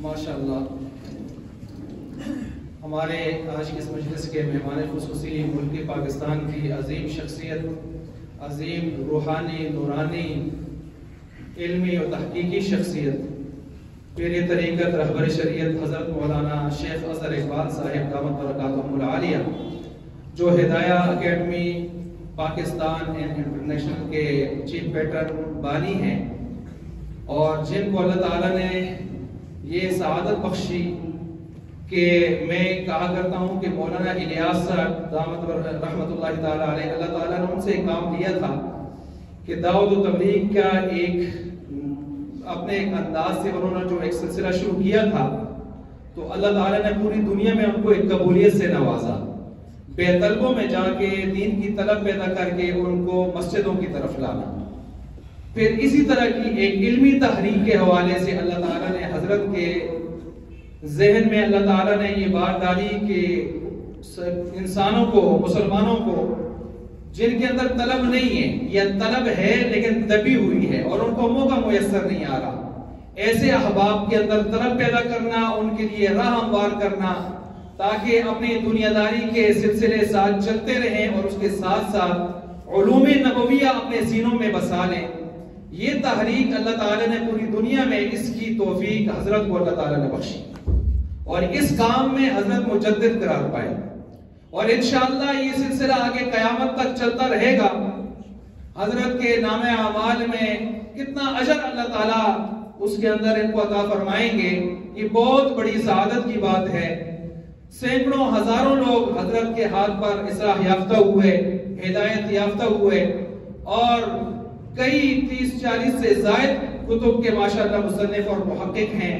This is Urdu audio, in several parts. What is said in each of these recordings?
ماشاءاللہ ہمارے آج کے اس مجلس کے مہمان خصوصی ملک پاکستان کی عظیم شخصیت، عظیم روحانی نورانی علمی و تحقیقی شخصیت، پیر طریقت رہبر شریعت حضرت مولانا شیخ اظہر اقبال صاحب دامت برکاتہم العالیہ، جو ہدایہ اکیڈمی پاکستان اینڈ انٹرنیشنل کے چیف پیٹرن بانی ہیں، اور جن کو اللہ تعالیٰ نے یہ سعادت بخشی کہ میں کہا کرتا ہوں کہ مولانا الیاس صاحب دامت رحمت اللہ تعالیٰ علیہ، اللہ تعالیٰ نے ان سے ایک کام دیا تھا کہ دعوت و تبلیغ کا اپنے ایک انداز سے انہوں نے جو ایک سلسلہ شروع کیا تھا، تو اللہ تعالیٰ نے پوری دنیا میں ان کو ایک قبولیت سے نوازا، بے طلبوں میں جا کے دین کی طلب پیدا کر کے ان کو مسجدوں کی طرف لانا۔ پھر اسی طرح کی ایک علمی تحریک کے حوالے سے اللہ تعالیٰ نے حضرت کے ذہن میں اللہ تعالیٰ نے یہ بات ڈالی کہ انسانوں کو، مسلمانوں کو جن کے اندر طلب نہیں ہے یا طلب ہے لیکن دبی ہوئی ہے اور ان کو موقع میسر نہیں آ رہا، ایسے احباب کے اندر طلب پیدا کرنا، ان کے لیے راہ ہموار کرنا تاکہ اپنی دنیا داری کے سلسلے ساتھ چلتے رہیں اور اس کے ساتھ ساتھ علوم نبویہ اپنے سینوں میں بسا لیں۔ یہ تحریک اللہ تعالیٰ نے پوری دنیا میں اس کی توفیق حضرت کو اللہ تعالیٰ نے بخشی اور اس کام میں حضرت مجدد قرار پائے، اور انشاءاللہ یہ سلسلہ آگے قیامت تک چلتا رہے گا۔ حضرت کے نام اعمال میں کتنا اجر اللہ تعالیٰ اس کے اندر ان کو عطا فرمائیں گے، یہ بہت بڑی سعادت کی بات ہے۔ سینکڑوں ہزاروں لوگ حضرت کے ہاتھ پر اصلاح یافتہ ہوئے، ہدایت یافتہ ہوئے، اور کئی 30-40 سے زائد کتب کے ماشاءاللہ مصنف اور محقق ہیں،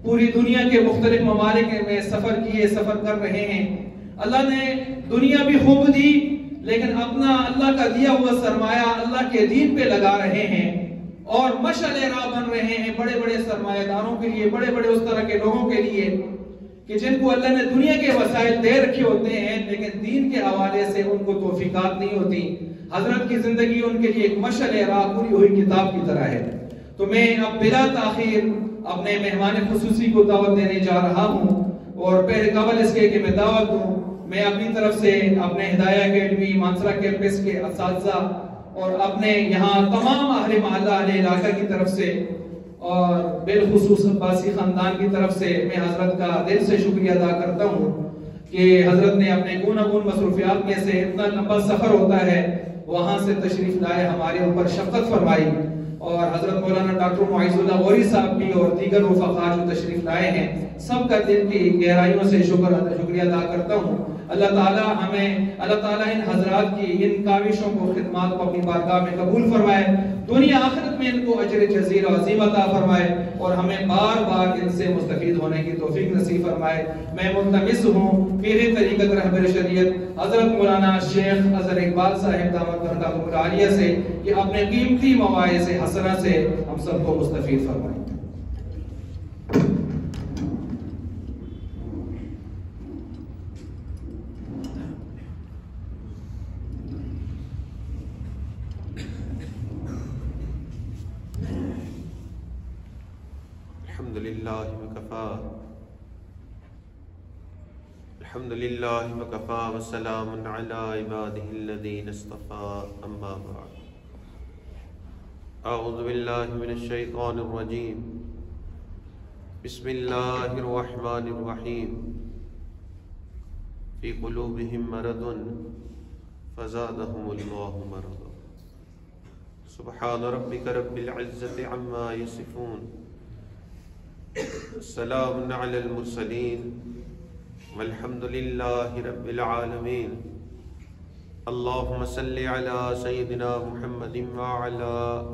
پوری دنیا کے مختلف ممالک میں سفر کر رہے ہیں۔ اللہ نے دنیا بھی خوب دی، لیکن اپنا اللہ کا دیا ہوا سرمایہ اللہ کے دین پہ لگا رہے ہیں اور مشعل راہ بن رہے ہیں بڑے بڑے سرمایہ داروں کے لیے، بڑے بڑے اس طرح کے لوگوں کے لیے کہ جن کو اللہ نے دنیا کے وسائل دے رکھے ہوتے ہیں لیکن دین کے حوالے سے ان کو توفیقات نہیں ہوتی۔ حضرت کی زندگی ان کے لیے ایک مشعل راہ پوری ہوئی کتاب کی طرح ہے۔ تو میں اب بلا تاخیر اپنے مہمان خصوصی کو دعوت دینے جا رہا ہوں، اور پہلے قبل اس کے کہ میں دعوت دوں، میں اپنی طرف سے اپنے ہدایہ اکیڈمی مانسرا کیمپس کے اساتذہ اور اپنے یہاں تمام اہل محلہ اہل علاقہ کی طرف سے اور بالخصوص عباسی خاندان کی طرف سے میں حضرت کا دل سے شکریہ ادا کرتا ہوں کہ حضرت نے اپنے گوناگون مصروفیات میں سے اتنا لمبا سفر ہوتا ہے وہاں سے تشریف لائے، ہمارے اوپر شفقت فرمائی، اور حضرت مولانا ڈاکٹر معیز اللہ غوری صاحب بھی اور دیگر رفقا جو تشریف لائے ہیں، سب کا دل کی گہرائیوں سے شکریہ ادا کرتا ہوں۔ اللہ تعالیٰ ان حضرات کی ان کاوشوں کو، خدمات کو اپنی بارگاہ میں قبول فرمائے، دنیا آخرت میں ان کو اجر جزیل و عظیم عطا فرمائے، اور ہمیں بار بار ان سے مستفید ہونے کی توفیق نصیب فرمائے۔ میں ملتمس ہوں پیر طریقت رہبر شریعت حضرت مولانا شیخ اظہر اقبال صاحب دامت برکاتہم العالیہ سے کہ اپنے قیمتی مواعظ حسنہ سے ہم سب کو مستفید فرمائیں۔ الحمد للہ وکفا وسلام علی عبادہ الذین اصطفى اما بعد اعوذ باللہ من الشیطان الرجیم بسم اللہ الرحمن الرحیم فی قلوبہم مرض فزادہم اللہ مرضا سبحان ربک رب العزت عما یصفون سلام علی المرسلین والحمد للہ رب العالمین اللہم صلی علی سیدنا محمد وعلی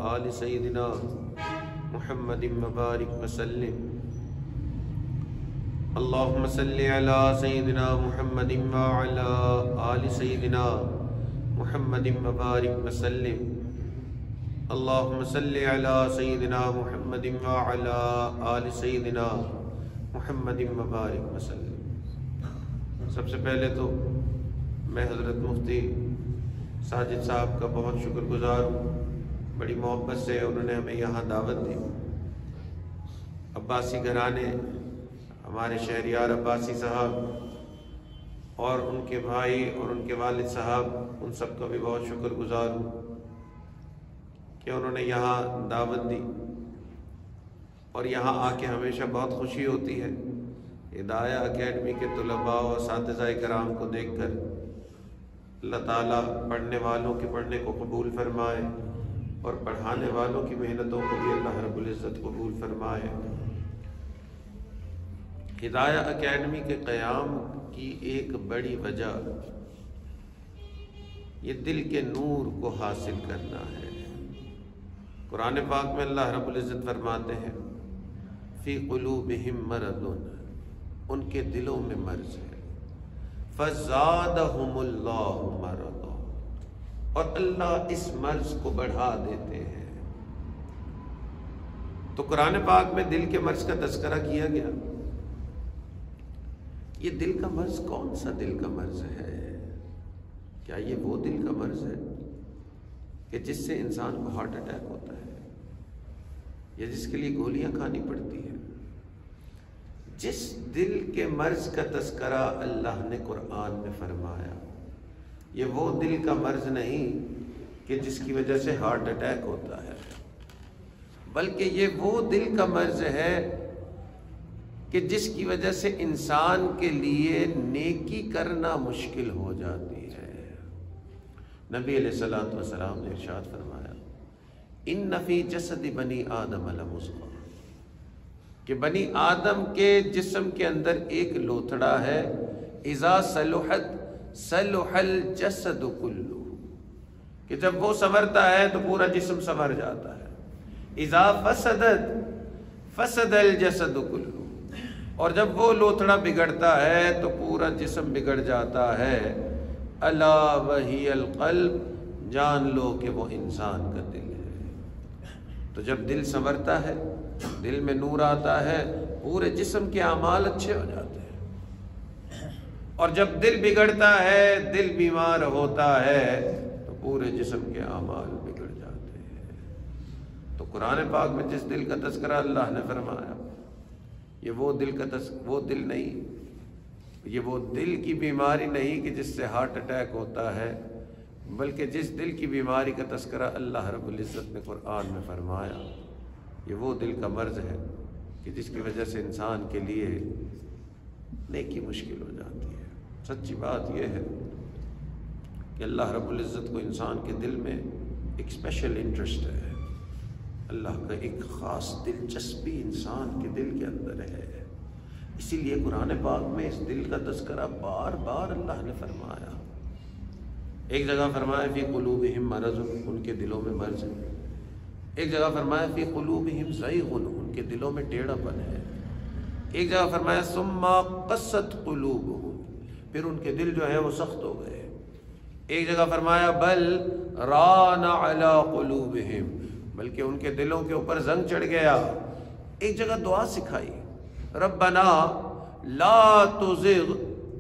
آل سیدنا محمد مبارک وسلم اللہم صلی علی سیدنا محمد وعلی آل سیدنا محمد مبارک وسلم اللہم صلی علی سیدنا محمد وعلی آل سیدنا محمد مبارک وسلم۔ سب سے پہلے تو میں حضرت مفتی ساجد صاحب کا بہت شکر گزار ہوں، بڑی محبت سے انہوں نے ہمیں یہاں دعوت دی۔ عباسی گھرانے ہمارے شہریار عباسی صاحب اور ان کے بھائی اور ان کے والد صاحب، ان سب کا بھی بہت شکر گزار ہوں کہ انہوں نے یہاں دعوت دی، اور یہاں آ کے ہمیشہ بہت خوشی ہوتی ہے۔ ہدایہ اکیڈمی کے طلباء و اساتذہ کرام کو دیکھ کر اللہ تعالیٰ پڑھنے والوں کے پڑھنے کو قبول فرمائے، اور پڑھانے والوں کی محنتوں کو بھی اللہ رب العزت قبول فرمائے۔ ہدایہ اکیڈمی کے قیام کی ایک بڑی وجہ یہ دل کے نور کو حاصل کرنا ہے۔ قرآن پاک میں اللہ رب العزت فرماتے ہیں فی قلوبہم مرض، ان کے دلوں میں مرض ہے، فزادہم اللہ مرضا، اور اللہ اس مرض کو بڑھا دیتے ہیں۔ تو قرآن پاک میں دل کے مرض کا تذکرہ کیا گیا۔ یہ دل کا مرض کون سا دل کا مرض ہے؟ کیا یہ وہ دل کا مرض ہے کہ جس سے انسان کو ہارٹ اٹیک ہوتا ہے، یا جس کے لیے گولیاں کھانی پڑتی ہیں؟ جس دل کے مرض کا تذکرہ اللہ نے قرآن میں فرمایا، یہ وہ دل کا مرض نہیں کہ جس کی وجہ سے ہارٹ اٹیک ہوتا ہے، بلکہ یہ وہ دل کا مرض ہے کہ جس کی وجہ سے انسان کے لیے نیکی کرنا مشکل ہو جاتی ہے۔ نبی علیہ الصلوۃ والسلام نے ارشاد فرمایا ان فی جسد بنی آدم لمضغہ، کہ بنی آدم کے جسم کے اندر ایک لوتھڑا ہے، اذا صلحت صلح الجسد کلہ، کہ جب وہ سنورتا ہے تو پورا جسم سنور جاتا ہے، اذا فسدت فسد الجسد کلہ، اور جب وہ لوتھڑا بگڑتا ہے تو پورا جسم بگڑ جاتا ہے۔ الا وہی القلب، جان لو کہ وہ انسان کا دل ہے۔ تو جب دل سنورتا ہے، دل میں نور آتا ہے، پورے جسم کے اعمال اچھے ہو جاتے ہیں، اور جب دل بگڑتا ہے، دل بیمار ہوتا ہے، تو پورے جسم کے اعمال بگڑ جاتے ہیں۔ تو قرآن پاک میں جس دل کا تذکرہ اللہ نے فرمایا، یہ وہ دل نہیں، یہ وہ دل کی بیماری نہیں کہ جس سے ہارٹ اٹیک ہوتا ہے، بلکہ جس دل کی بیماری کا تذکرہ اللہ رب العزت نے قرآن میں فرمایا، یہ وہ دل کا مرض ہے کہ جس کی وجہ سے انسان کے لیے نیکی مشکل ہو جاتی ہے۔ سچی بات یہ ہے کہ اللہ رب العزت کو انسان کے دل میں ایک اسپیشل انٹرسٹ ہے، اللہ کا ایک خاص دلچسپی انسان کے دل کے اندر ہے۔ اسی لیے قرآن پاک میں اس دل کا تذکرہ بار بار اللہ نے فرمایا۔ ایک جگہ فرمایا فی قلوبہم مرض، ان کے دلوں میں مرض ہے۔ ایک جگہ فرمایا فی قلوبہم زیغ، ان کے دلوں میں ٹیڑھا پن ہے۔ ایک جگہ فرمایا ثم قست قلوبہم، پھر ان کے دل جو ہے وہ سخت ہو گئے۔ ایک جگہ فرمایا بل ران علی قلوبہم، بلکہ ان کے دلوں کے اوپر زنگ چڑھ گیا۔ ایک جگہ دعا سکھائی ربنا لا تزغ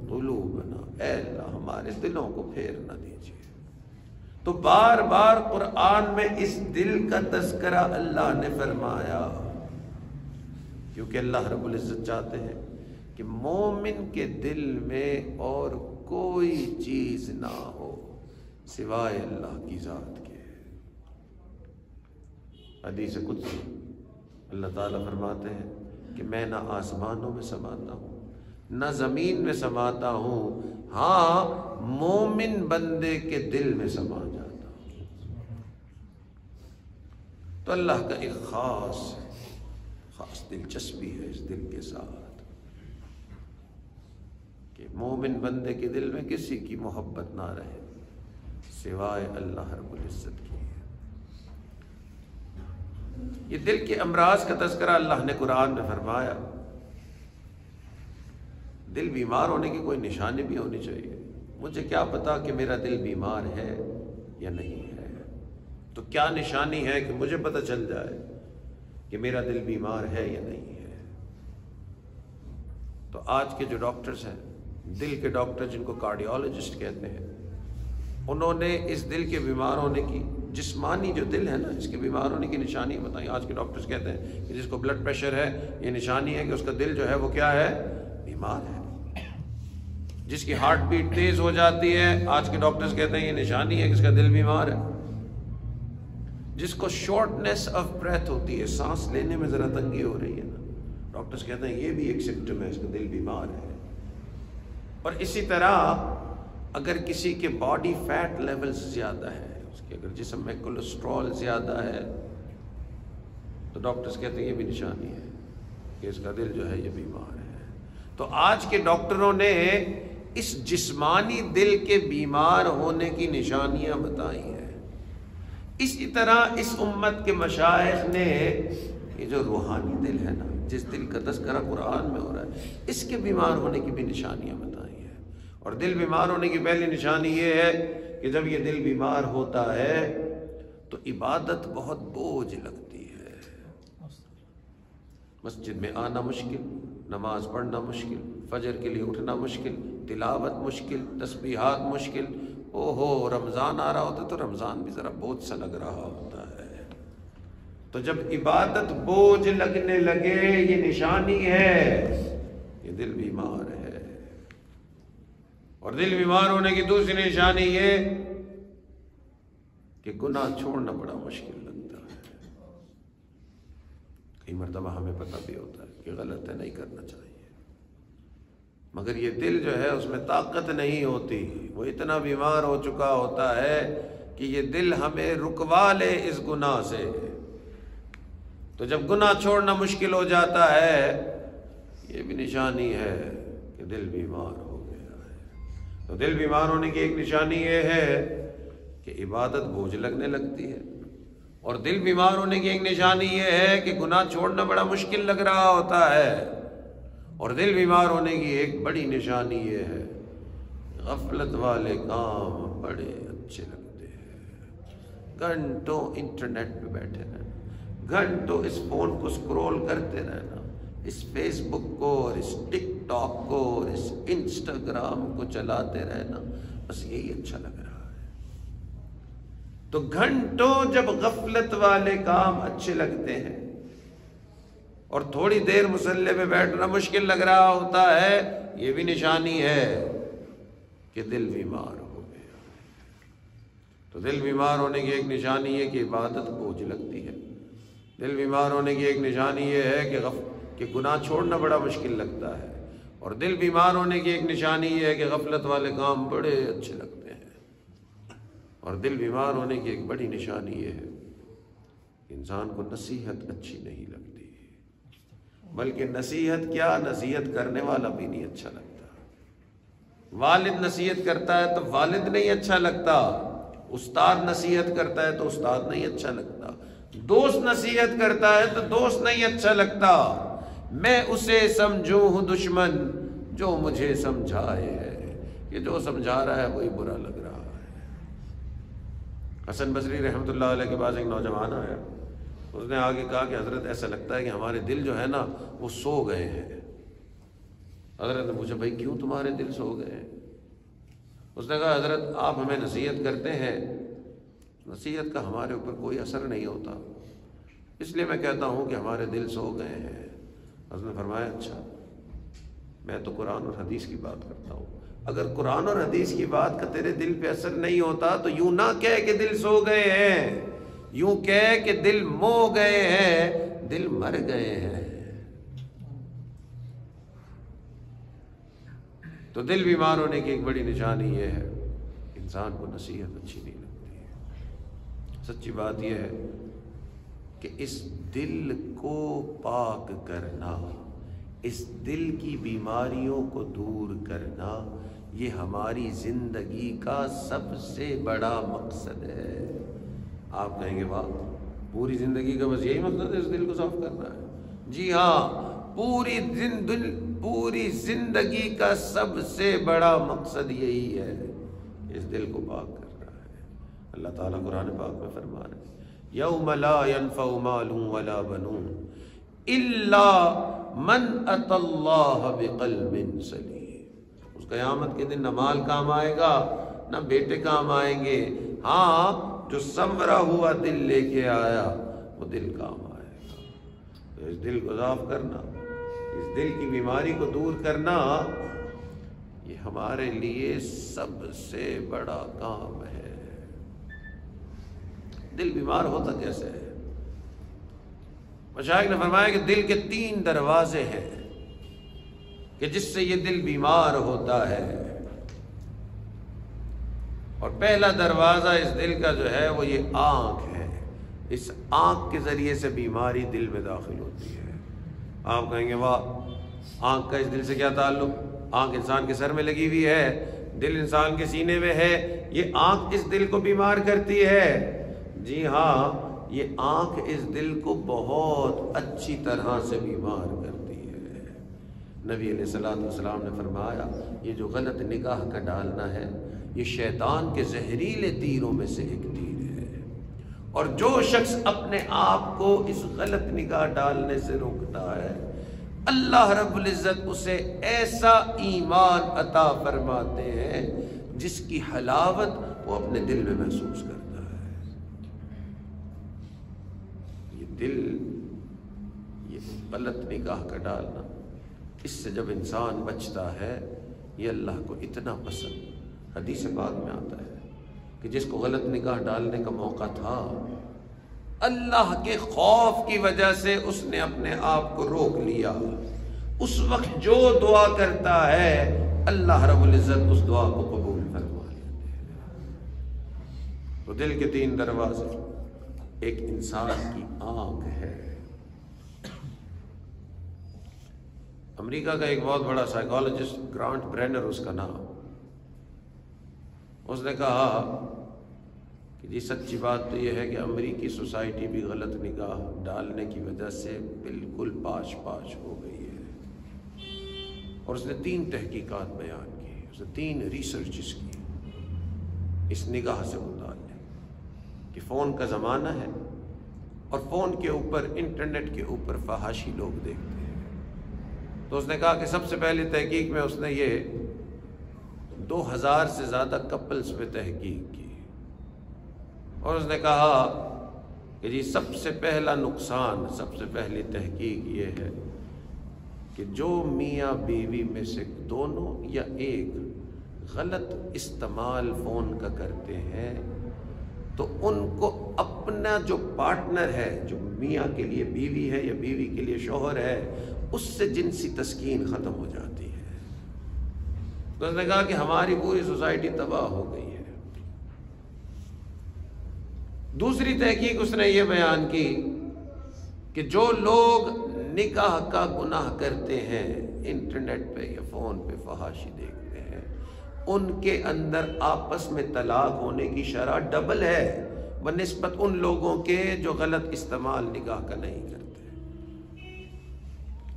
قلوبنا، اے اللہ ہمارے دلوں کو پھیر نہ دیجیے۔ تو بار بار قرآن میں اس دل کا تذکرہ اللہ نے فرمایا، کیونکہ اللہ رب العزت چاہتے ہیں کہ مومن کے دل میں اور کوئی چیز نہ ہو سوائے اللہ کی ذات کے۔ حدیث قدسی اللہ تعالیٰ فرماتے ہیں کہ میں نہ آسمانوں میں سماتا ہوں نہ زمین میں سماتا ہوں، ہاں مومن بندے کے دل میں سما جاتا ہوں۔ تو اللہ کا ایک خاص دلچسپی ہے اس دل کے ساتھ کہ مومن بندے کے دل میں کسی کی محبت نہ رہے سوائے اللہ رب العزت کی۔ یہ دل کے امراض کا تذکرہ اللہ نے قرآن میں فرمایا۔ دل بیمار ہونے کی کوئی نشانی بھی ہونی چاہیے۔ مجھے کیا پتا کہ میرا دل بیمار ہے یا نہیں ہے؟ تو کیا نشانی ہے کہ مجھے پتہ چل جائے کہ میرا دل بیمار ہے یا نہیں ہے؟ تو آج کے جو ڈاکٹرز ہیں، دل کے ڈاکٹر جن کو کارڈیولوجسٹ کہتے ہیں، انہوں نے اس دل کے بیمار ہونے کی جسمانی جو دل ہے نا، اس کے بیمار ہونے کی نشانی بتائیں. آج کے ڈاکٹرز کہتے ہیں کہ جس کو بلڈ پریشر ہے یہ نشانی ہے کہ اس کا دل جو ہے وہ کیا ہے؟ بیمار ہے. جس کی ہارٹ بیٹ تیز ہو جاتی ہے آج کے ڈاکٹرز کہتے ہیں یہ نشانی ہے کہ اس کا دل بیمار ہے. جس کو شارٹنیس آف بریتھ ہوتی ہے، سانس لینے میں ذرا تنگی ہو رہی ہے نا، ڈاکٹرز کہتے ہیں یہ بھی ایک سمپٹم ہے، اس کا دل بیمار ہے. اور اسی طرح اگر کسی کے باڈی فیٹ لیول زیادہ ہے، اس کے اگر جسم میں کولیسٹرول زیادہ ہے تو ڈاکٹرز کہتے ہیں یہ بھی نشانی ہے کہ اس کا دل جو ہے یہ بیمار ہے. تو آج کے ڈاکٹروں نے اس جسمانی دل کے بیمار ہونے کی نشانیاں بتائی ہیں. اسی طرح اس امت کے مشائخ نے یہ جو روحانی دل ہے نا، جس دل کا تذکرہ قرآن میں ہو رہا ہے، اس کے بیمار ہونے کی بھی نشانیاں بتائی ہیں. اور دل بیمار ہونے کی پہلی نشانی یہ ہے کہ جب یہ دل بیمار ہوتا ہے تو عبادت بہت بوجھ لگتی ہے. مسجد میں آنا مشکل، نماز پڑھنا مشکل، فجر کے لیے اٹھنا مشکل، تلاوت مشکل، تسبیحات مشکل. رمضان آ رہا ہوتا تو رمضان بھی ذرا بوجھ سا لگ رہا ہوتا ہے. تو جب عبادت بوجھ لگنے لگے یہ نشانی ہے یہ دل بیمار ہے. اور دل بیمار ہونے کی دوسری نشانی یہ کہ گناہ چھوڑنا بڑا مشکل لگتا ہے. کئی مرتبہ ہمیں پتہ بھی ہوتا ہے کہ غلط ہے، نہیں کرنا چاہیے، مگر یہ دل جو ہے اس میں طاقت نہیں ہوتی. وہ اتنا بیمار ہو چکا ہوتا ہے کہ یہ دل ہمیں رکوا لے اس گناہ سے. تو جب گناہ چھوڑنا مشکل ہو جاتا ہے یہ بھی نشانی ہے کہ دل بیمار ہو گیا ہے. تو دل بیمار ہونے کی ایک نشانی یہ ہے کہ عبادت بوجھ لگنے لگتی ہے. اور دل بیمار ہونے کی ایک نشانی یہ ہے کہ گناہ چھوڑنا بڑا مشکل لگ رہا ہوتا ہے. اور دل بیمار ہونے کی ایک بڑی نشانی یہ ہے غفلت والے کام بڑے اچھے لگتے ہیں. گھنٹوں انٹرنیٹ پہ بیٹھے رہنا، گھنٹوں اس فون کو سکرول کرتے رہنا، اس فیس بک کو اور اس ٹک ٹاک کو اور اس انسٹاگرام کو چلاتے رہنا، بس یہی اچھا لگ رہا ہے. تو گھنٹوں جب غفلت والے کام اچھے لگتے ہیں اور تھوڑی دیر مصلی پہ بیٹھنا مشکل لگ رہا ہوتا ہے، یہ بھی نشانی ہے کہ دل بیمار ہو گیا. تو دل بیمار ہونے کی ایک نشانی ہے کہ عبادت بوجھ لگتی ہے. دل بیمار ہونے کی ایک نشانی یہ ہے کہ گناہ چھوڑنا بڑا مشکل لگتا ہے. اور دل بیمار ہونے کی ایک نشانی یہ ہے کہ غفلت والے کام بڑے اچھے لگتے ہیں. اور دل بیمار ہونے کی ایک بڑی نشانی یہ ہے کہ انسان کو نصیحت اچھی نہیں لگتی، بلکہ نصیحت کیا، نصیحت کرنے والا بھی نہیں اچھا لگتا. والد نصیحت کرتا ہے تو والد نہیں اچھا لگتا، استاد نصیحت کرتا ہے تو استاد نہیں اچھا لگتا، دوست نصیحت کرتا ہے تو دوست نہیں اچھا لگتا. میں اسے سمجھوں ہوں دشمن جو مجھے سمجھائے ہے، کہ جو سمجھا رہا ہے وہی برا لگ رہا ہے. حسن بصری رحمۃ اللہ علیہ کے پاس ایک نوجوان آیا، اس نے آگے کہا کہ حضرت ایسا لگتا ہے کہ ہمارے دل جو ہے نا وہ سو گئے ہیں. حضرت نے پوچھا بھائی کیوں تمہارے دل سو گئے ہیں؟ اس نے کہا حضرت آپ ہمیں نصیحت کرتے ہیں، نصیحت کا ہمارے اوپر کوئی اثر نہیں ہوتا، اس لیے میں کہتا ہوں کہ ہمارے دل سو گئے ہیں. حضرت نے فرمایا اچھا، میں تو قرآن اور حدیث کی بات کرتا ہوں. اگر قرآن اور حدیث کی بات کا تیرے دل پہ اثر نہیں ہوتا تو یوں نہ کہہ کہ دل سو گئے ہیں، یوں کہہ کہ دل مو گئے ہیں، دل مر گئے ہیں. تو دل بیمار ہونے کی ایک بڑی نشانی یہ ہے انسان کو نصیحت اچھی نہیں لگتی ہے. سچی بات یہ ہے کہ اس دل کو پاک کرنا، اس دل کی بیماریوں کو دور کرنا، یہ ہماری زندگی کا سب سے بڑا مقصد ہے. آپ کہیں گے واہ، پوری زندگی کا بس یہی مقصد ہے اس دل کو صاف کرنا ہے؟ جی ہاں، پوری زندگی کا سب سے بڑا مقصد یہی ہے، اس دل کو پاک کرنا ہے. اللہ تعالیٰ قرآن پاک میں فرما رہے ہیں یوم لا ينفع مال ولا بنون الا من اتى الله بقلب سلیم. اس قیامت کے دن نہ مال کام آئے گا نہ بیٹے کام آئیں گے، ہاں جو سنورا ہوا دل لے کے آیا وہ دل کام آئے گا۔ تو اس دل کو صاف کرنا، اس دل کی بیماری کو دور کرنا، یہ ہمارے لیے سب سے بڑا کام ہے۔ دل بیمار ہوتا کیسے ہے؟ مشائخ نے فرمایا کہ دل کے 3 دروازے ہیں کہ جس سے یہ دل بیمار ہوتا ہے، اور پہلا دروازہ اس دل کا جو ہے وہ یہ آنکھ ہے۔ اس آنکھ کے ذریعے سے بیماری دل میں داخل ہوتی ہے۔ آپ کہیں گے واہ، آنکھ کا اس دل سے کیا تعلق؟ آنکھ انسان کے سر میں لگی ہوئی ہے، دل انسان کے سینے میں ہے، یہ آنکھ اس دل کو بیمار کرتی ہے۔ جی ہاں، یہ آنکھ اس دل کو بہت اچھی طرح سے بیمار کرتی ہے۔ نبی علیہ السلام نے فرمایا یہ جو غلط نگاہ کا ڈالنا ہے یہ شیطان کے زہریلے تیروں میں سے ایک تیر ہے، اور جو شخص اپنے آپ کو اس غلط نگاہ ڈالنے سے روکتا ہے اللہ رب العزت اسے ایسا ایمان عطا فرماتے ہیں جس کی حلاوت وہ اپنے دل میں محسوس کرتا ہے۔ یہ دل، یہ غلط نگاہ کا ڈالنا، اس سے جب انسان بچتا ہے یہ اللہ کو اتنا پسند۔ حدیث پاک میں آتا ہے کہ جس کو غلط نگاہ ڈالنے کا موقع تھا، اللہ کے خوف کی وجہ سے اس نے اپنے آپ کو روک لیا، اس وقت جو دعا کرتا ہے اللہ رب العزت اس دعا کو قبول فرما لیتے ہیں۔ تو دل کے 3 دروازے، ایک انسان کی آنکھ ہے۔ امریکہ کا ایک بہت بڑا سائیکالوجسٹ گرانٹ برینر اس کا نام، اس نے کہا کہ جی سچی بات تو یہ ہے کہ امریکی سوسائٹی بھی غلط نگاہ ڈالنے کی وجہ سے بالکل پاش پاش ہو گئی ہے، اور اس نے 3 تحقیقات بیان کی، اس نے 3 ریسرچز کی اس نگاہ سے متعلق کہ فون کا زمانہ ہے اور فون کے اوپر، انٹرنیٹ کے اوپر فحاشی لوگ دیکھتے ہیں۔ تو اس نے کہا کہ سب سے پہلی تحقیق میں اس نے یہ 2000 سے زیادہ کپلز پہ تحقیق کی، اور اس نے کہا کہ جی سب سے پہلا نقصان، سب سے پہلی تحقیق یہ ہے کہ جو میاں بیوی میں سے دونوں یا ایک غلط استعمال فون کا کرتے ہیں تو ان کو اپنا جو پارٹنر ہے، جو میاں کے لیے بیوی ہے یا بیوی کے لیے شوہر ہے، اس سے جنسی تسکین ختم ہو جاتی ہے۔ تو اس نے کہا کہ ہماری پوری سوسائٹی تباہ ہو گئی ہے۔ دوسری تحقیق اس نے یہ بیان کی کہ جو لوگ نکاح کا گناہ کرتے ہیں، انٹرنیٹ پہ یا فون پہ فحاشی دیکھتے ہیں، ان کے اندر آپس میں طلاق ہونے کی شرح ڈبل ہے بنسبت ان لوگوں کے جو غلط استعمال نکاح کا نہیں کرتے۔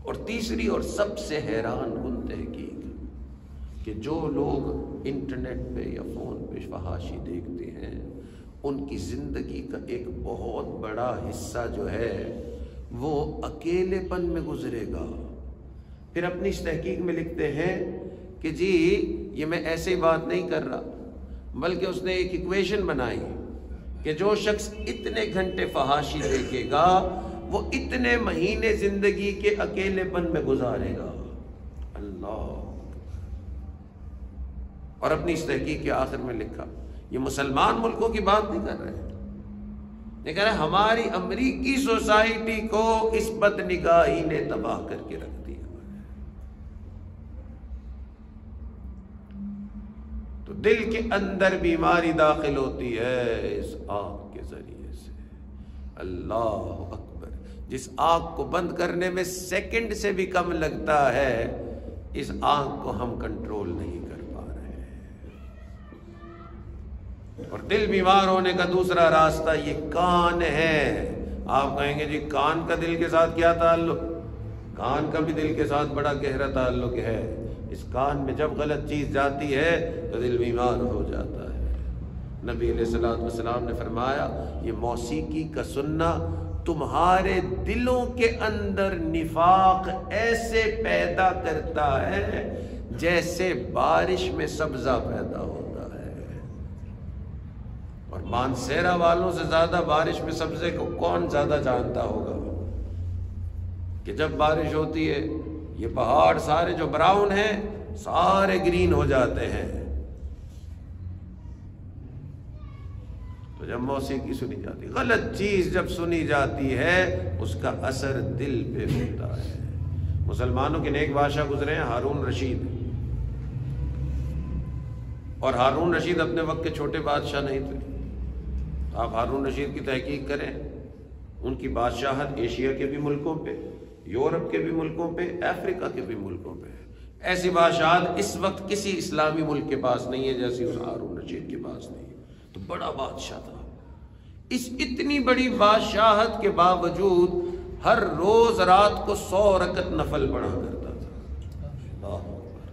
اور تیسری اور سب سے حیران کن تحقیق کہ جو لوگ انٹرنیٹ پہ یا فون پہ فحاشی دیکھتے ہیں ان کی زندگی کا ایک بہت بڑا حصہ جو ہے وہ اکیلے پن میں گزرے گا۔ پھر اپنی اس تحقیق میں لکھتے ہیں کہ جی یہ میں ایسے ہی بات نہیں کر رہا، بلکہ اس نے ایک ایکویشن بنائی کہ جو شخص اتنے گھنٹے فحاشی دیکھے گا وہ اتنے مہینے زندگی کے اکیلے پن میں گزارے گا۔ اللہ! اور اپنی اس تحقیق کے آخر میں لکھا، یہ مسلمان ملکوں کی بات نہیں کر رہے، یہ کہہ رہے ہماری امریکی سوسائٹی کو اس بد نگاہی نے تباہ کر کے رکھ دیا۔ تو دل کے اندر بیماری داخل ہوتی ہے اس آنکھ کے ذریعے سے۔ اللہ اکبر! جس آنکھ کو بند کرنے میں سیکنڈ سے بھی کم لگتا ہے، اس آنکھ کو ہم کنٹرول نہیں کر پا رہے ہیں۔ اور دل بیمار ہونے کا دوسرا راستہ یہ کان ہے۔ آپ کہیں گے جی کان کا دل کے ساتھ کیا تعلق؟ کان کا بھی دل کے ساتھ بڑا گہرا تعلق ہے۔ اس کان میں جب غلط چیز جاتی ہے تو دل بیمار ہو جاتا ہے۔ نبی علیہ السلام نے فرمایا یہ موسیقی کا سننا تمہارے دلوں کے اندر نفاق ایسے پیدا کرتا ہے جیسے بارش میں سبزہ پیدا ہوتا ہے۔ اور مانسیرا والوں سے زیادہ بارش میں سبزے کو کون زیادہ جانتا ہوگا کہ جب بارش ہوتی ہے یہ پہاڑ سارے جو براؤن ہیں سارے گرین ہو جاتے ہیں. تو جب موسیقی سنی جاتی، غلط چیز جب سنی جاتی ہے اس کا اثر دل پہ ہوتا ہے. مسلمانوں کے نیک بادشاہ گزرے ہیں ہارون رشید، اور ہارون رشید اپنے وقت کے چھوٹے بادشاہ نہیں تھے. آپ ہارون رشید کی تحقیق کریں، ان کی بادشاہت ایشیا کے بھی ملکوں پہ، یورپ کے بھی ملکوں پہ، افریقہ کے بھی ملکوں پہ. ایسی بادشاہت اس وقت کسی اسلامی ملک کے پاس نہیں ہے جیسی اس ہارون رشید کے پاس نہیں ہے. تو بڑا بادشاہ تھا. اس اتنی بڑی بادشاہت کے باوجود ہر روز رات کو 100 رکعت نفل پڑھا کرتا تھا. اللہ اکبر.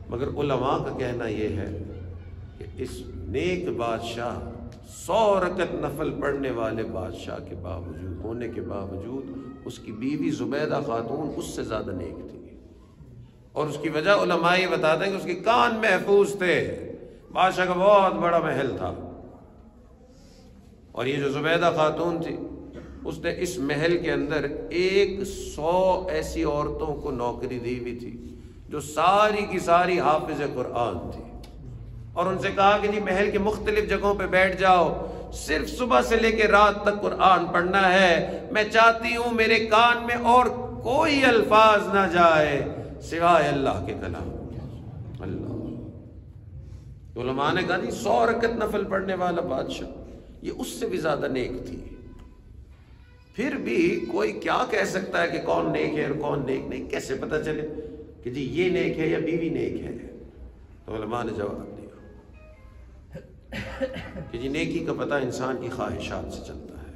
مگر علماء کا کہنا یہ ہے کہ اس نیک بادشاہ 100 رکعت نفل پڑھنے والے بادشاہ کے باوجود ہونے کے باوجود اس کی بیوی زبیدہ خاتون اس سے زیادہ نیک تھی. اور اس کی وجہ علماء یہ بتاتے ہیں کہ اس کے کان محفوظ تھے. بادشاہ کا بہت بڑا محل تھا، اور یہ جو زبیدہ خاتون تھی اس نے اس محل کے اندر 100 ایسی عورتوں کو نوکری دی ہوئی تھی جو ساری کی ساری حافظ قرآن تھی. اور ان سے کہا کہ جی محل کے مختلف جگہوں پہ بیٹھ جاؤ، صرف صبح سے لے کے رات تک قرآن پڑھنا ہے. میں چاہتی ہوں میرے کان میں اور کوئی الفاظ نہ جائے سوائے اللہ کے کلام. اللہ. علماء نے کہا جی 100 رکعت نفل پڑھنے والا بادشاہ یہ اس سے بھی زیادہ نیک تھی. پھر بھی کوئی کیا کہہ سکتا ہے کہ کون نیک ہے اور کون نیک نہیں؟ کیسے پتہ چلے کہ جی یہ نیک ہے یا بیوی نیک ہے؟ تو علماء نے جواب دیا کہ جی نیکی کا پتہ انسان کی خواہشات سے چلتا ہے.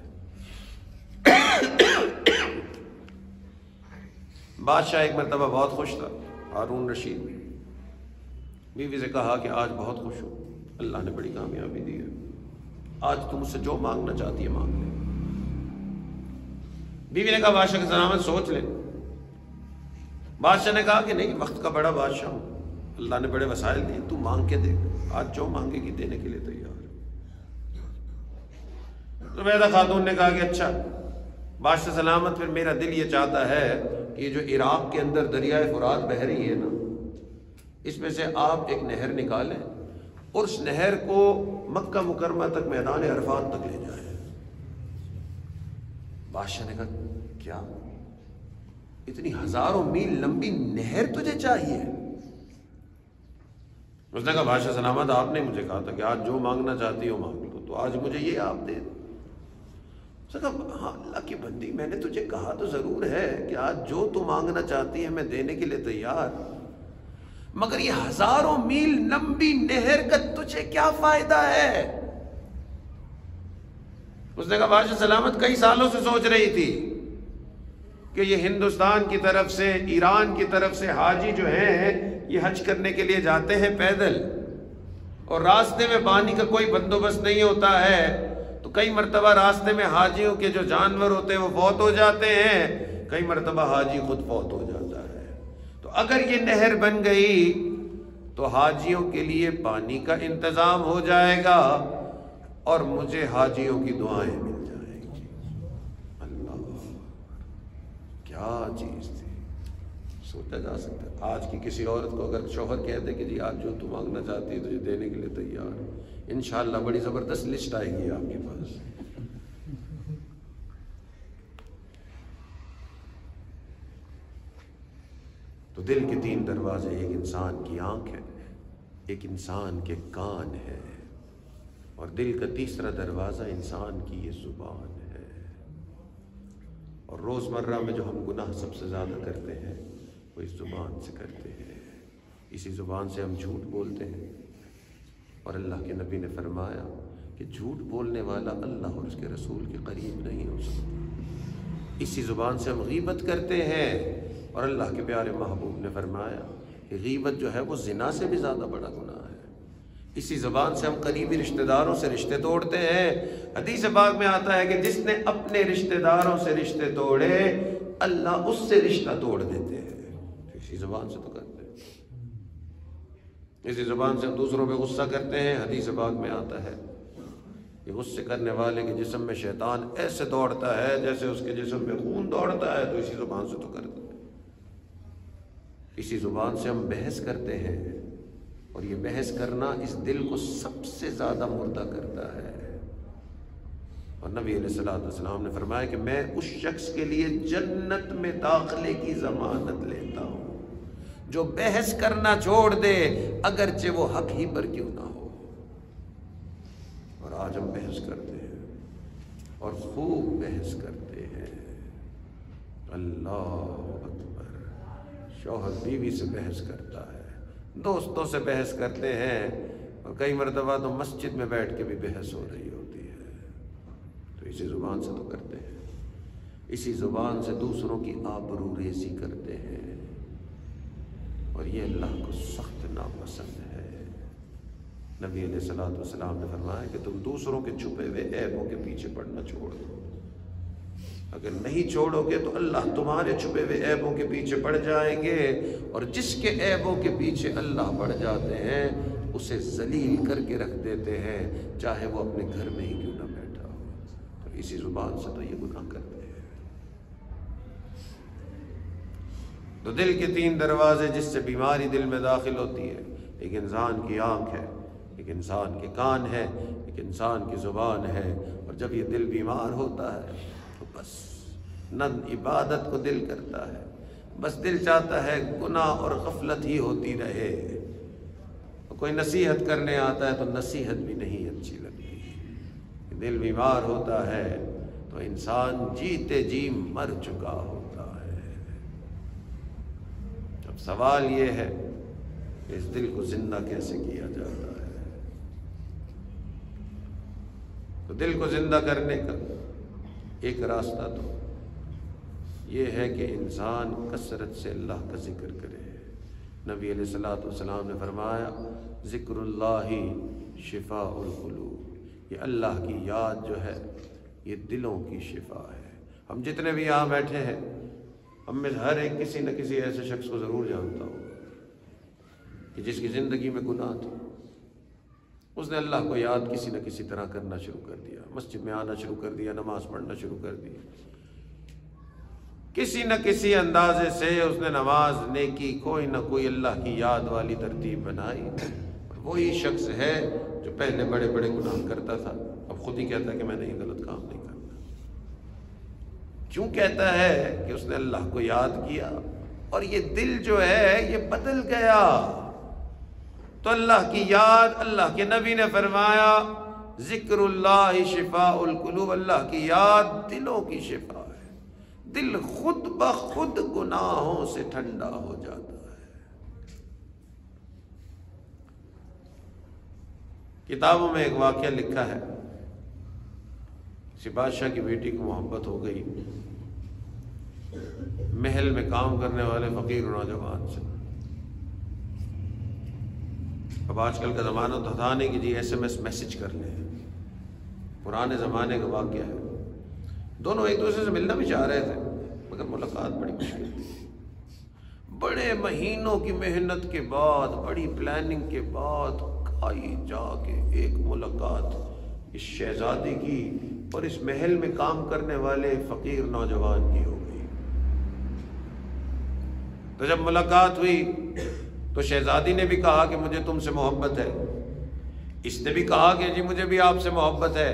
بادشاہ ایک مرتبہ بہت خوش تھا، ہارون رشید. بیوی سے کہا کہ آج بہت خوش ہوں، اللہ نے بڑی کامیابی دی ہے، آج تم مجھ سے جو مانگنا چاہتی ہے مانگ لے. بیوی نے کہا بادشاہ کی سلامت سوچ لے. بادشاہ نے کہا کہ نہیں، وقت کا بڑا بادشاہ ہوں، اللہ نے بڑے وسائل دیے، تو مانگ کے دیکھ، آج جو مانگے گی دینے کے لیے تیار. زبیدہ خاتون نے کہا کہ اچھا بادشاہ سلامت، پھر میرا دل یہ چاہتا ہے کہ یہ جو عراق کے اندر دریائے فرات بہہ رہی ہے نا، اس میں سے آپ ایک نہر نکالیں اور اس نہر کو مکہ مکرمہ تک، میدان عرفات تک لے جائیں. بادشاہ نے کہا کیا اتنی ہزاروں میل لمبی نہر تجھے چاہیے؟ اس نے کہا بادشاہ سلامت آپ نے مجھے کہا تھا کہ آج جو مانگنا چاہتی ہو مانگ لو، تو آج مجھے یہ آپ دے دو. اس نے کہا ہاں اللہ کی بندی، میں نے تجھے کہا تو ضرور ہے کہ آج جو تو مانگنا چاہتی ہے میں دینے کے لیے تیار، مگر یہ ہزاروں میل لمبی نہر کا تجھے کیا فائدہ ہے؟ اس نے کہا بادشاہ سلامت کئی سالوں سے سوچ رہی تھی کہ یہ ہندوستان کی طرف سے، ایران کی طرف سے حاجی جو ہیں یہ حج کرنے کے لیے جاتے ہیں پیدل، اور راستے میں پانی کا کوئی بندوبست نہیں ہوتا ہے، تو کئی مرتبہ راستے میں حاجیوں کے جو جانور ہوتے ہیں وہ فوت ہو جاتے ہیں، کئی مرتبہ حاجی خود فوت ہو جاتا ہے. تو اگر یہ نہر بن گئی تو حاجیوں کے لیے پانی کا انتظام ہو جائے گا اور مجھے حاجیوں کی دعائیں مل جائیں گی. اللہ کیا چیز تھی، سوچا جا سکتا ہے. آج کی کسی عورت کو اگر شوہر کہہ دے کہ جی آج جو تم مانگنا چاہتی ہے تجھے دینے کے لیے تیار، انشاءاللہ بڑی زبردست لسٹ آئے گی آپ کے پاس. تو دل کے 3 دروازے، ایک انسان کی آنکھ ہے، ایک انسان کے کان ہے، اور دل کا تیسرا دروازہ انسان کی یہ زبان ہے. اور روزمرہ میں جو ہم گناہ سب سے زیادہ کرتے ہیں وہ اس زبان سے کرتے ہیں. اسی زبان سے ہم جھوٹ بولتے ہیں، اور اللہ کے نبی نے فرمایا کہ جھوٹ بولنے والا اللہ اور اس کے رسول کے قریب نہیں ہو سکتا. اسی زبان سے ہم غیبت کرتے ہیں، اور اللہ کے پیارے محبوب نے فرمایا کہ غیبت جو ہے وہ زنا سے بھی زیادہ بڑا گناہ ہے. اسی زبان سے ہم قریبی رشتہ داروں سے رشتے توڑتے ہیں. حدیث پاک میں آتا ہے کہ جس نے اپنے رشتہ داروں سے رشتے توڑے اللہ اس سے رشتہ توڑ دیتے ہیں. اسی زبان سے تو کرتے ہیں. اسی زبان سے ہم دوسروں پہ غصہ کرتے ہیں. حدیث پاک میں آتا ہے کہ غصے کرنے والے کے جسم میں شیطان ایسے دوڑتا ہے جیسے اس کے جسم میں خون دوڑتا ہے. تو اسی زبان سے تو کرتے ہیں. اسی زبان سے ہم بحث کرتے ہیں، اور یہ بحث کرنا اس دل کو سب سے زیادہ مردہ کرتا ہے. اور نبی علیہ الصلوۃ والسلام نے فرمایا کہ میں اس شخص کے لیے جنت میں داخلے کی ضمانت لیتا ہوں جو بحث کرنا چھوڑ دے، اگرچہ وہ حق ہی پر کیوں نہ ہو. اور آج ہم بحث کرتے ہیں اور خوب بحث کرتے ہیں. اللہ اکبر. شوہر بیوی سے بحث کرتا ہے، دوستوں سے بحث کرتے ہیں، اور کئی مرتبہ تو مسجد میں بیٹھ کے بھی بحث ہو رہی ہوتی ہے. تو اسی زبان سے تو کرتے ہیں. اسی زبان سے دوسروں کی آبرو ریزی کرتے ہیں، اور یہ اللہ کو سخت ناپسند ہے. نبی علیہ الصلوۃ والسلام نے فرمایا کہ تم دوسروں کے چھپے ہوئے عیبوں کے پیچھے پڑنا چھوڑ دو. اگر نہیں چھوڑو گے تو اللہ تمہارے چھپے ہوئے عیبوں کے پیچھے پڑ جائیں گے، اور جس کے عیبوں کے پیچھے اللہ پڑ جاتے ہیں اسے ذلیل کر کے رکھ دیتے ہیں، چاہے وہ اپنے گھر میں ہی کیوں نہ بیٹھا ہو. تو اسی زبان سے تو یہ گناہ کرتے ہیں. تو دل کے 3 دروازے جس سے بیماری دل میں داخل ہوتی ہے. ایک انسان کی آنکھ ہے، ایک انسان کے کان ہے، ایک انسان کی زبان ہے. اور جب یہ دل بیمار ہوتا ہے تو بس نہ عبادت کو دل کرتا ہے، بس دل چاہتا ہے گناہ اور غفلت ہی ہوتی رہے. کوئی نصیحت کرنے آتا ہے تو نصیحت بھی نہیں اچھی لگتی. دل بیمار ہوتا ہے تو انسان جیتے جی مر چکا ہوتا ہے. اب سوال یہ ہے کہ اس دل کو زندہ کیسے کیا جاتا ہے؟ تو دل کو زندہ کرنے کا ایک راستہ تو یہ ہے کہ انسان کثرت سے اللہ کا ذکر کرے. نبی علیہ الصلوۃ والسلام نے فرمایا ذکر اللہ شفاء القلوب. یہ اللہ کی یاد جو ہے یہ دلوں کی شفا ہے. ہم جتنے بھی یہاں بیٹھے ہیں ہم میں ہر ایک کسی نہ کسی ایسے شخص کو ضرور جانتا ہوں کہ جس کی زندگی میں گناہ تھے. اس نے اللہ کو یاد کسی نہ کسی طرح کرنا شروع کر دیا، مسجد میں آنا شروع کر دیا، نماز پڑھنا شروع کر دی. کسی نہ کسی اندازے سے اس نے نماز نیکی کوئی نہ کوئی اللہ کی یاد والی ترتیب بنائی. وہی شخص ہے جو پہلے بڑے بڑے گناہ کرتا تھا، اب خود ہی کہتا ہے کہ میں نے یہ غلط کام نہیں کرنا. کیوں کہتا ہے؟ کہ اس نے اللہ کو یاد کیا اور یہ دل جو ہے یہ بدل گیا. تو اللہ کی یاد، اللہ کے نبی نے فرمایا ذکر اللہ شفاء القلوب. اللہ کی یاد دلوں کی شفا ہے. دل خود بخود گناہوں سے ٹھنڈا ہو جاتا ہے. کتابوں میں ایک واقعہ لکھا ہے، کسی بادشاہ کی بیٹی کو محبت ہو گئی محل میں کام کرنے والے فقیر نوجوان سے. اب آج کل کا زمانہ تو تھا نہیں کہ جی SMS میسج کر لیں، پرانے زمانے کا واقعہ ہے. دونوں ایک دوسرے سے ملنا بھی چاہ رہے تھے مگر ملاقات بڑی مشکل تھی. بڑے مہینوں کی محنت کے بعد، بڑی پلاننگ کے بعد آئی جا کے ایک ملاقات اس شہزادی کی اور اس محل میں کام کرنے والے فقیر نوجوان کی ہو گئی. تو جب ملاقات ہوئی تو شہزادی نے بھی کہا کہ مجھے تم سے محبت ہے، اس نے بھی کہا کہ جی مجھے بھی آپ سے محبت ہے.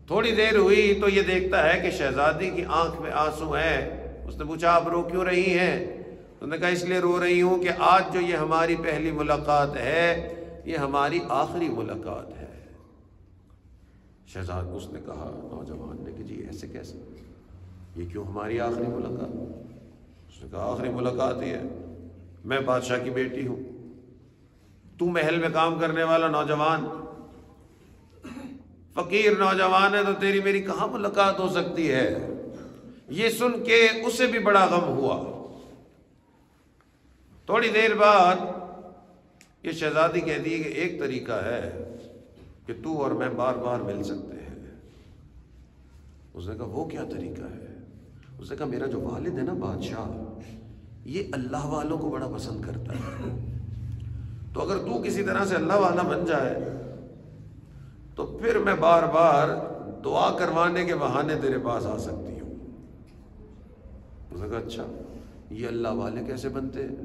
تھوڑی دیر ہوئی تو یہ دیکھتا ہے کہ شہزادی کی آنکھ میں آنسو ہیں. اس نے پوچھا آپ رو کیوں رہی ہیں؟ انہوں نے کہا اس لیے رو رہی ہوں کہ آج جو یہ ہماری پہلی ملاقات ہے یہ ہماری آخری ملاقات ہے. شہزاد اس نے کہا نوجوان نے کہ جی ایسے کیسے، یہ کیوں ہماری آخری ملاقات؟ اس نے کہا آخری ملاقات ہی ہے، میں بادشاہ کی بیٹی ہوں، تو محل میں کام کرنے والا نوجوان فقیر نوجوان ہے، تو تیری میری کہاں ملاقات ہو سکتی ہے؟ یہ سن کے اسے بھی بڑا غم ہوا. تھوڑی دیر بعد یہ شہزادی کہتی ہے کہ ایک طریقہ ہے کہ تو اور میں بار بار مل سکتے ہیں. اس نے کہا وہ کیا طریقہ ہے؟ اس نے کہا میرا جو والد ہے نا بادشاہ، یہ اللہ والوں کو بڑا پسند کرتا ہے. تو اگر تو کسی طرح سے اللہ والا بن جائے تو پھر میں بار بار دعا کروانے کے بہانے تیرے پاس آ سکتی ہوں. اس نے کہا اچھا یہ اللہ والے کیسے بنتے ہیں؟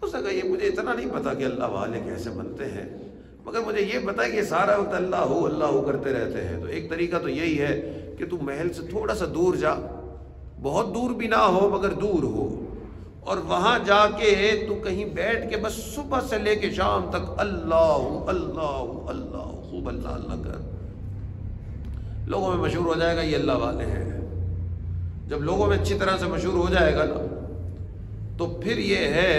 اس نے کہا یہ مجھے اتنا نہیں پتا کہ اللہ والے کیسے بنتے ہیں، مگر مجھے یہ پتا کہ یہ سارا وقت اللہ ہو کرتے رہتے ہیں. تو ایک طریقہ تو یہی ہے کہ تو محل سے تھوڑا سا دور جا، بہت دور بھی نہ ہو مگر دور ہو، اور وہاں جا کے تو کہیں بیٹھ کے بس صبح سے لے کے شام تک اللہ اللہ اللہ خوب اللہ اللہ کر. لوگوں میں مشہور ہو جائے گا یہ اللہ والے ہیں. جب لوگوں میں اچھی طرح سے مشہور ہو جائے گا نا تو پھر یہ ہے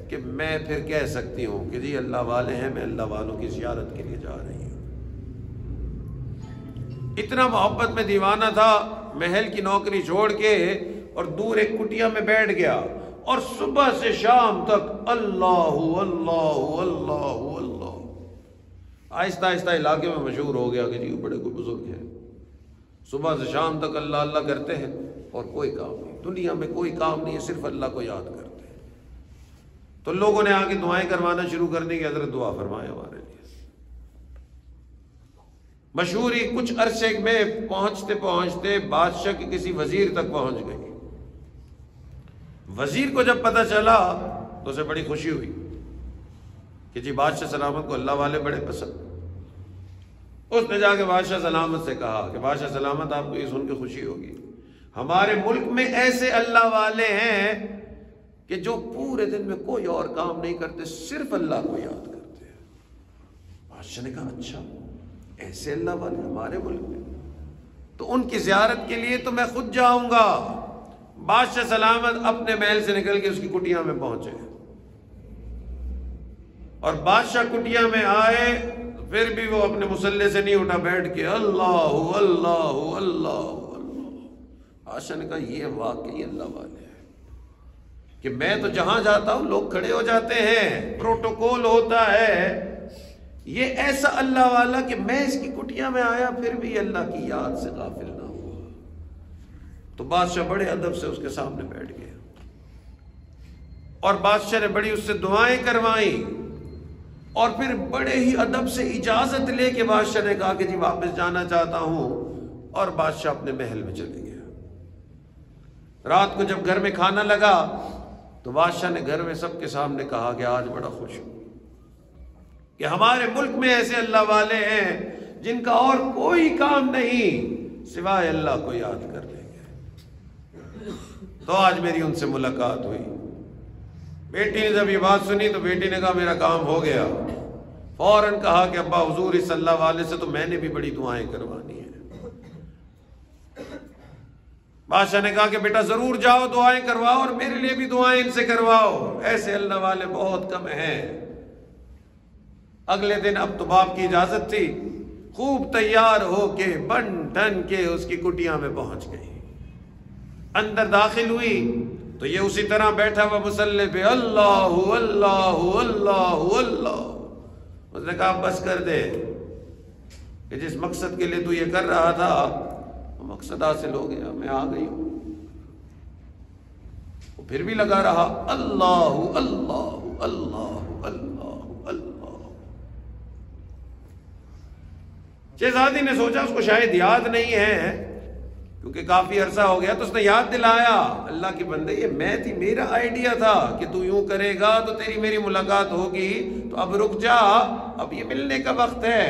کہ میں پھر کہہ سکتی ہوں کہ جی اللہ والے ہیں، میں اللہ والوں کی زیارت کے لیے جا رہی ہوں. اتنا محبت میں دیوانہ تھا، محل کی نوکری چھوڑ کے اور دور ایک کٹیا میں بیٹھ گیا اور صبح سے شام تک اللہ اللہ اللہ اللہ. آہستہ آہستہ علاقے میں مشہور ہو گیا کہ جی بڑے کوئی بزرگ ہیں، صبح سے شام تک اللہ اللہ کرتے ہیں اور کوئی کام نہیں، دنیا میں کوئی کام نہیں ہے، صرف اللہ کو یاد کرتے ہیں. تو لوگوں نے آ کے دعائیں کروانا شروع کر دی کہ حضرت دعا فرمائے ہمارے لیے. مشہوری کچھ عرصے میں پہنچتے پہنچتے بادشاہ کے کسی وزیر تک پہنچ گئی. وزیر کو جب پتہ چلا تو اسے بڑی خوشی ہوئی کہ جی بادشاہ سلامت کو اللہ والے بڑے پسند. اس نے جا کے بادشاہ سلامت سے کہا کہ بادشاہ سلامت آپ کو یہ سن کے خوشی ہوگی، ہمارے ملک میں ایسے اللہ والے ہیں کہ جو پورے دن میں کوئی اور کام نہیں کرتے، صرف اللہ کو یاد کرتے ہیں. بادشاہ نے کہا اچھا ایسے اللہ والے ہمارے ملک میں، تو ان کی زیارت کے لیے تو میں خود جاؤں گا. بادشاہ سلامت اپنے محل سے نکل کے اس کی کٹیا میں پہنچے اور بادشاہ کٹیا میں آئے تو پھر بھی وہ اپنے مسلح سے نہیں اٹھا، بیٹھ کے اللہ اللہ اللہ اللہ. بادشاہ نے کہا یہ واقعی اللہ والے ہیں کہ میں تو جہاں جاتا ہوں لوگ کھڑے ہو جاتے ہیں، پروٹوکول ہوتا ہے. یہ ایسا اللہ والا کہ میں اس کی کٹیا میں آیا پھر بھی اللہ کی یاد سے غافل نہ ہوا. تو بادشاہ بڑے ادب سے اس کے سامنے بیٹھ گیا اور بادشاہ نے بڑی اس سے دعائیں کروائیں اور پھر بڑے ہی ادب سے اجازت لے کے بادشاہ نے کہا کہ جی واپس جانا چاہتا ہوں، اور بادشاہ اپنے محل میں چلے گیا. رات کو جب گھر میں کھانا لگا تو بادشاہ نے گھر میں سب کے سامنے کہا کہ آج بڑا خوش ہوں کہ ہمارے ملک میں ایسے اللہ والے ہیں جن کا اور کوئی کام نہیں سوائے اللہ کو یاد کر لیں گے. تو آج میری ان سے ملاقات ہوئی. بیٹی نے جب یہ بات سنی تو بیٹی نے کہا میرا کام ہو گیا. فوراً کہا کہ ابا حضور اس اللہ والے سے تو میں نے بھی بڑی دعائیں کروانی ہیں. بادشاہ نے کہا کہ بیٹا ضرور جاؤ دعائیں کرواؤ اور میرے لیے بھی دعائیں ان سے کرواؤ، ایسے اللہ والے بہت کم ہیں. اگلے دن اب تو باپ کی اجازت تھی، خوب تیار ہو کے بن ٹھن کے اس کی کٹیا میں پہنچ گئی. اندر داخل ہوئی تو یہ اسی طرح بیٹھا ہوا مسلح پہ اللہ اللہ اللہ اللہ. اس نے کہا بس کر دے کہ جس مقصد کے لیے تو یہ کر رہا تھا وہ مقصد حاصل ہو گیا، میں آ گئی ہوں. وہ پھر بھی لگا رہا اللہ اللہ اللہ اللہ اللہ. شہزادی نے سوچا اس کو شاید یاد نہیں ہے کیونکہ کافی عرصہ ہو گیا، تو اس نے یاد دلایا اللہ کے بندے یہ میں تھی، میرا آئیڈیا تھا کہ تو یوں کرے گا تو تیری میری ملاقات ہوگی، تو اب رک جا، اب یہ ملنے کا وقت ہے.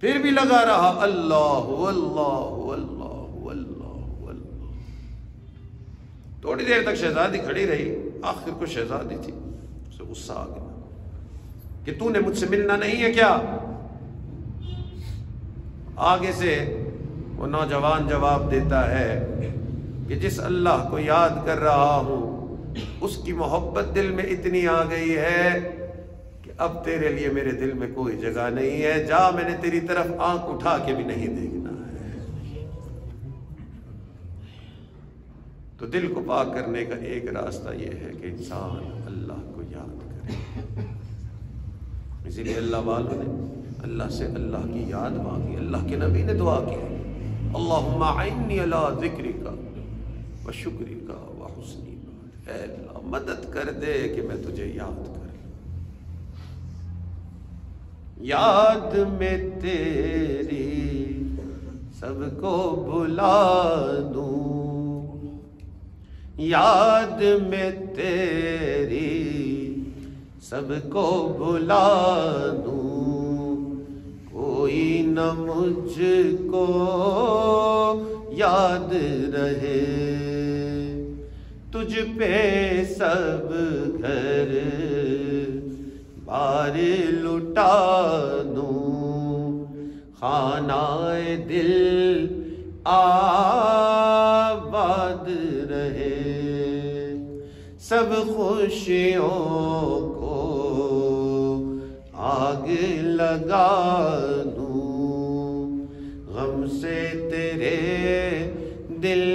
پھر بھی لگا رہا اللہ اللہ اللہ اللہ اللہ. تھوڑی دیر تک شہزادی کھڑی رہی، آخر کو شہزادی تھی، اسے غصہ آ گیا کہ تو نے مجھ سے ملنا نہیں ہے کیا؟ آگے سے وہ نوجوان جواب دیتا ہے کہ جس اللہ کو یاد کر رہا ہوں اس کی محبت دل میں اتنی آ گئی ہے کہ اب تیرے لیے میرے دل میں کوئی جگہ نہیں ہے، جا میں نے تیری طرف آنکھ اٹھا کے بھی نہیں دیکھنا ہے. تو دل کو پاک کرنے کا ایک راستہ یہ ہے کہ انسان اللہ کو یاد کرے. اسی لیے اللہ والوں نے اللہ سے اللہ کی یاد مانگی. اللہ کے نبی نے دعا کی اللہم اعنی علی ذکرک وشکرک وحسن عبادتک، اے اللہ مدد کر دے کہ میں تجھے یاد کر لوں، یاد میں تیری سب کو بھلا دوں، یاد میں تیری سب کو بھلا دوں، کوئی نہ مجھ کو یاد رہے، تجھ پہ سب گھر بار لٹا دوں، خانہ دل آباد رہے، سب خوشیوں کو آگ لگا دوں، غم سے تیرے دل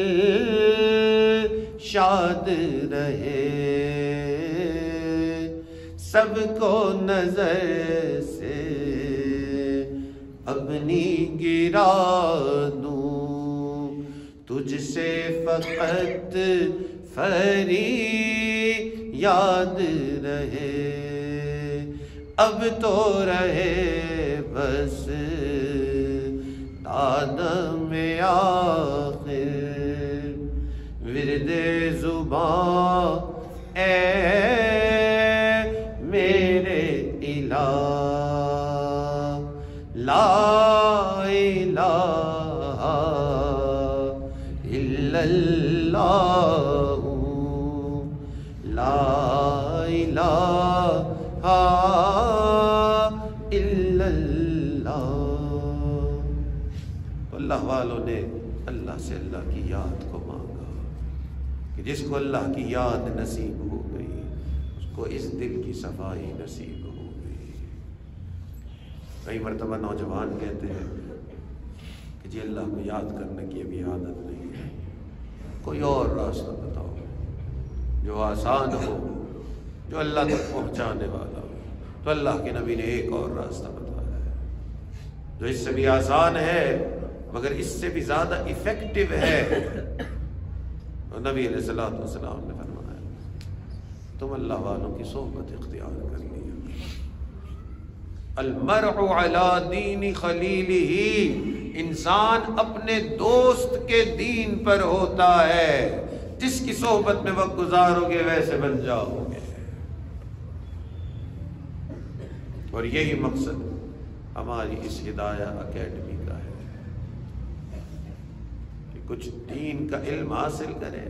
شاد رہے، سب کو نظر سے اپنی گرا دوں، تجھ سے فقط فریاد رہے، اب تو رہے بس آدم آخر، ورد زباں اے میرے الہ، لا الہ الا اللہ، لا الہ الا اللہ۔ اللہ والوں نے اللہ سے اللہ کی یاد کو مانگا کہ جس کو اللہ کی یاد نصیب ہو گئی اس کو اس دل کی صفائی نصیب ہو گئی۔ کئی مرتبہ نوجوان کہتے ہیں کہ جی اللہ کو یاد کرنے کی ابھی عادت نہیں ہے، کوئی اور راستہ بتاؤ جو آسان ہو، جو اللہ تک پہنچانے والا ہو۔ تو اللہ کے نبی نے ایک اور راستہ بتایا ہے جو اس سے بھی آسان ہے مگر اس سے بھی زیادہ ایفیکٹو ہے۔ اور نبی علیہ الصلوۃ والسلام نے فرمایا تم اللہ والوں کی صحبت اختیار کر لیا، المرء علی دین خلیلہ، انسان اپنے دوست کے دین پر ہوتا ہے، جس کی صحبت میں وقت گزارو گے ویسے بن جاؤ گے۔ اور یہی مقصد ہماری اس ہدایہ اکیڈمی کا ہے کہ کچھ دین کا علم حاصل کرے،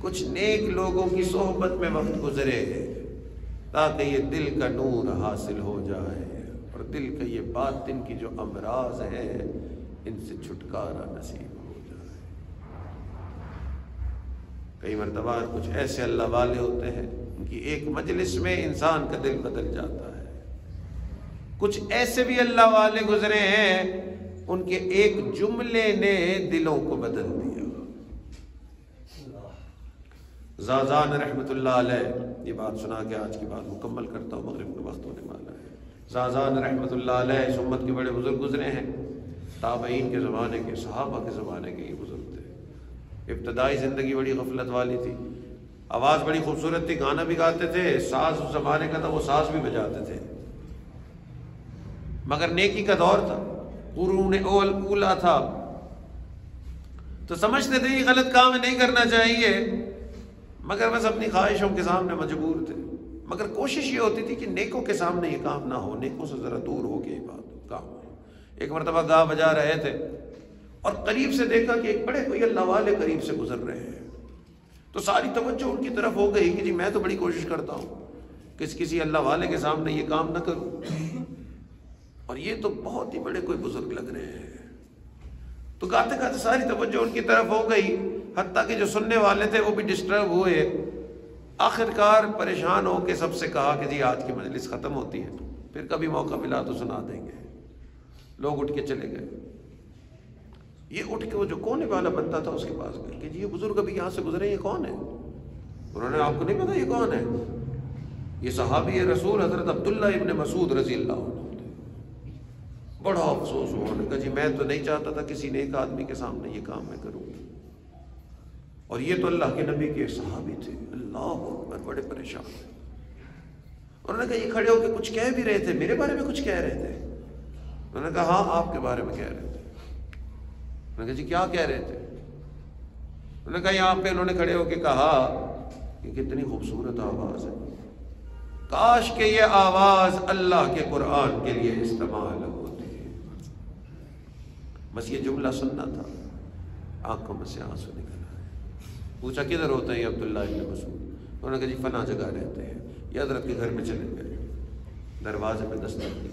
کچھ نیک لوگوں کی صحبت میں وقت گزرے تاکہ یہ دل کا نور حاصل ہو جائے اور دل کا یہ باطن کی جو امراض ہیں ان سے چھٹکارا نصیب ہو جائے۔ کئی مرتبہ کچھ ایسے اللہ والے ہوتے ہیں ان کی ایک مجلس میں انسان کا دل بدل جاتا ہے، کچھ ایسے بھی اللہ والے گزرے ہیں ان کے ایک جملے نے دلوں کو بدل دیا۔ زازان رحمت اللہ علیہ، یہ بات سنا کے آج کی بات مکمل کرتا ہوں، مغرب کا وقت ہونے والا ہے۔ زازان رحمت اللہ علیہ اس امت کے بڑے بزرگ گزرے ہیں، تابعین کے زمانے کے، صحابہ کے زمانے کے یہ بزرگ تھے۔ ابتدائی زندگی بڑی غفلت والی تھی، آواز بڑی خوبصورت تھی، گانا بھی گاتے تھے، ساز اس زمانے کا تھا وہ ساز بھی بجاتے تھے، مگر نیکی کا دور تھا، قرون اولا تھا، تو سمجھتے تھے یہ غلط کام نہیں کرنا چاہیے، مگر بس اپنی خواہشوں کے سامنے مجبور تھے۔ مگر کوشش یہ ہوتی تھی کہ نیکوں کے سامنے یہ کام نہ ہو، نیکوں سے ذرا دور ہو کے یہ بات کام ہو۔ ایک مرتبہ گا بجا رہے تھے اور قریب سے دیکھا کہ ایک بڑے کوئی اللہ والے قریب سے گزر رہے ہیں، تو ساری توجہ ان کی طرف ہو گئی کہ جی میں تو بڑی کوشش کرتا ہوں کہ کسی اللہ والے کے سامنے یہ کام نہ کروں، اور یہ تو بہت ہی بڑے کوئی بزرگ لگ رہے ہیں۔ تو گاتے گاتے ساری توجہ ان کی طرف ہو گئی، حتیٰ کہ جو سننے والے تھے وہ بھی ڈسٹرب ہوئے۔ آخر کار پریشان ہو کے سب سے کہا کہ جی آج کی مجلس ختم ہوتی ہے، پھر کبھی موقع ملا تو سنا دیں گے۔ لوگ اٹھ کے چلے گئے۔ یہ اٹھ کے وہ جو کونے والا بندہ تھا اس کے پاس گئے کہ جی یہ بزرگ ابھی یہاں سے گزرے، یہ کون ہے؟ انہوں نے آپ کو نہیں پتا یہ کون ہے؟ یہ صحابی رسول حضرت عبداللہ ابن مسعود رضی اللہ عنہ۔ بڑا افسوس ہوا، نے کہا جی میں تو نہیں چاہتا تھا کسی نیک آدمی کے سامنے یہ کام میں کروں، اور یہ تو اللہ کے نبی کے صحابی تھے، اللہ اکبر، بڑے پریشان تھے۔ انہوں نے کہا یہ کھڑے ہو کے کچھ کہہ بھی رہے تھے، میرے بارے میں کچھ کہہ رہے تھے؟ انہوں نے کہا ہاں آپ کے بارے میں کہہ رہے تھے۔ انہوں نے کہا جی کیا کہہ رہے تھے؟ انہوں نے کہا یہاں پہ انہوں نے کھڑے ہو کے کہا کہ کتنی خوبصورت آواز ہے، کاش کہ یہ آواز اللہ کے قرآن کے لیے استعمال ہوتی ہے۔ بس یہ جملہ سننا تھا، آنکھوں میں سے آنسو نکل آئے۔ پوچھا کدھر ہوتے ہیں عبداللہ ابن مسعود؟ انہوں نے کہا جی فلاں جگہ رہتے ہیں۔ یہ حضرت کے گھر میں چلے گئے، دروازے پہ دستک دی،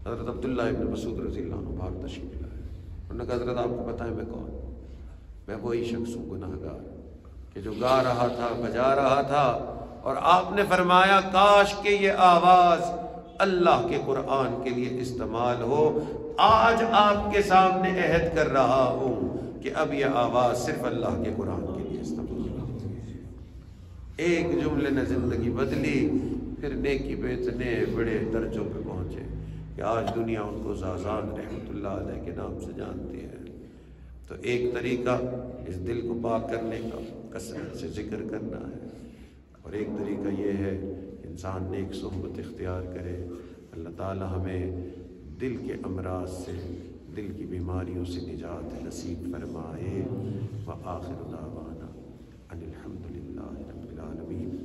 حضرت عبداللہ ابن مسعود رضی اللہ عنہ باہر تشریف لائے۔ انہوں نے کہا حضرت آپ کو پتہ ہے میں کون؟ میں وہی شخص ہوں گناہگار کہ جو گا رہا تھا، بجا رہا تھا، اور آپ نے فرمایا کاش کہ یہ آواز اللہ کے قرآن کے لیے استعمال ہو۔ آج آپ کے سامنے عہد کر رہا ہوں کہ اب یہ آواز صرف اللہ کے قرآن کے لیے استعمال ہو۔ ایک جملے نے زندگی بدلی، پھر نیکی پہ اتنے بڑے درجوں پہ پہنچے کہ آج دنیا ان کو زازان رحمۃ اللہ علیہ کے نام سے جانتی ہے۔ تو ایک طریقہ اس دل کو پاک کرنے کا کثرت سے ذکر کرنا ہے، اور ایک طریقہ یہ ہے کہ انسان نیک صحبت اختیار کرے۔ اللہ تعالی ہمیں دل کے امراض سے، دل کی بیماریوں سے نجات نصیب فرمائے۔ وآخر دعوانا ان الحمد للہ رب العالمین۔